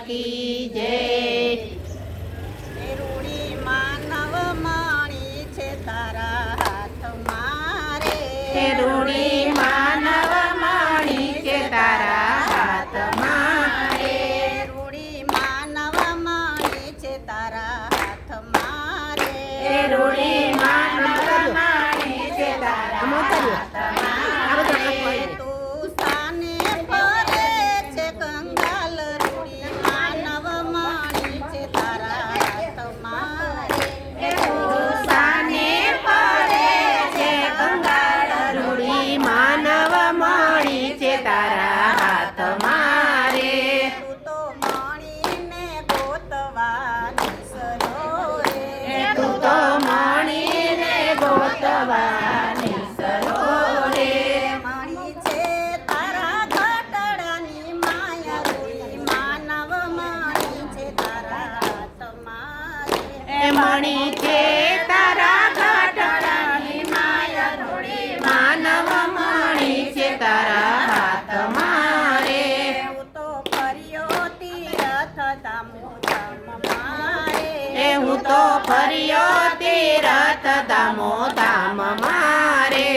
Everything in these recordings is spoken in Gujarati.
કી જય। રૂડી માનવ માણી છે તારા હાથમાં રે, રૂડી માનવ માણી છે તારા હાથમાં રે, રૂડી માનવ માણી છે તારા હાથમાં રે, રૂડી માનવ માણી છે તારા હાથમાં રે। તું સાને ફરે છે કંગાલ, રૂડી માનવ માણી છે તારા હાથમાં રે, સાને ફરે છે કંગાળ, રૂડી માનવ માણી છે તારા હાથમાં રે। તું તો મણીને ગોતવાની સરો રે, તું તો મણીને ગોતવાની સરો રે, મણી છે તારા ઘટડાની માયા, રૂડી માનવ માણી છે તારા હાથમાં રે, મણી છે તારા ઘટડાની માયા, રૂડી માનવ મણી છે તારા હાથમાં રે। હું તો ફર્યો તીરથ ધામો ધામ મારે, હું તો ફર્યો તીરથ ધામો ધામ મારે,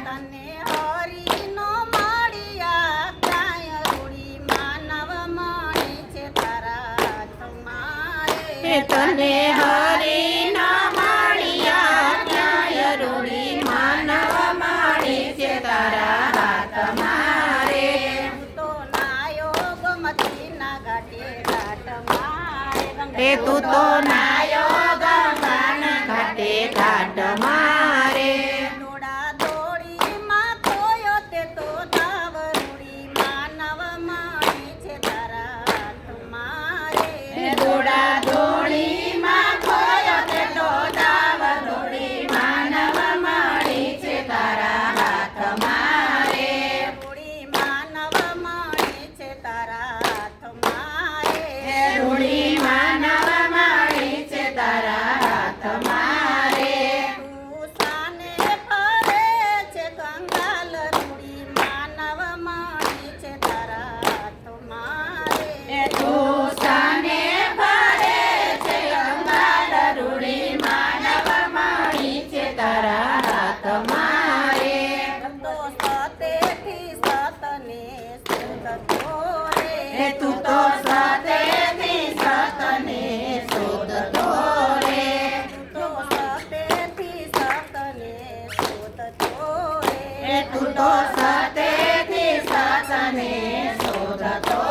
તને હરિનો મળ્યા ક્યાંય, રૂડી માનવ માણી છે તારા હાથમાં રે, તને હરી ના મળ્યા ક્યાંય, રૂડી માનવ માણી છે તારા હાથમાં રે। હું તો નાયો ગમતીના ઘાટે ઘાટ મારે, તું તો નાયો ગંગાના ઘાટે ઘાટ મારે, દોડા દોડીમાં ખોયો તે તો ધાવ, રૂડી માનવ માણી છે તારા હાથમાં રે, દોડા દોડીમાં ખોયો તે તો દાવ, રૂડી માનવ માણી છે તારા હાથમાં રે, રૂડી માનવ માણી છે તારા હાથમાં રે, રૂડી માનવ માણી છે તારા હાથમાં રે। તું સાને ફરે છે કંગાલ, રૂડી માનવ માણી છે તારા હાથમાં રે, તું સાને ફરે છે કંગાલ, રૂડી માનવ માણી છે તારા હાથમાં રે, તો સતેથી સતને શોધતો રે, તું તો સતેથી સતને શોધતો રે, તું તો સતેથી સતને શોધતો રે, તું તો સતેથી સતને શોધતો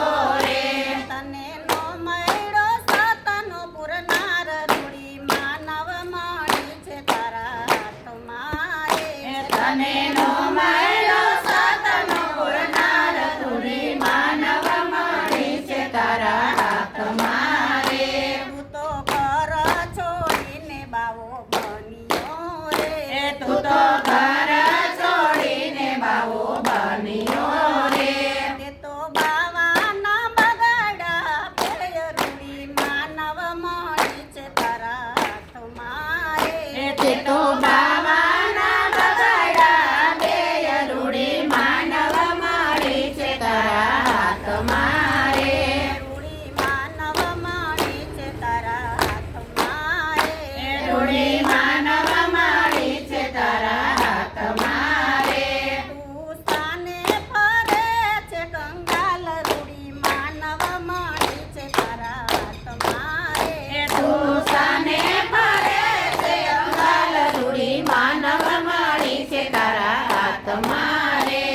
રે, તને નો મળ્યો સતનો પુરનાર, રૂડી માનવ માણી છે તારા હાથમાં રે, તને નો મળ્યો સતનો પુરનાર, રૂડી માનવ માણી છે તારા હાથમાં રે, તું તો ઘર છોડીને બાવો બન્યો રે, તું તો ઘર છોડીને બાવો બન્યો રે, તે તો બાવાના બગાડા પેય, રૂડી માનવ માણી છે તારા હાથમાં રે, તે તો બાવાના બગાડા બેય, રૂડી માનવ માણી છે તારા હાથમાં રે, રૂડી માનવ માણી છે તારા હાથમાં રે, રૂડી માનવ માણી છે તારા હાથમાં રે, તું સાને ફરે છે કંગાલ, રૂડી માનવ માણી છે તારા હાથમાં રે, તું સાને ફરે છે કંગાલ, રૂડી માનવ માણી છે તારા હાથમાં રે।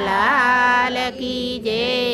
લાલ કી જય।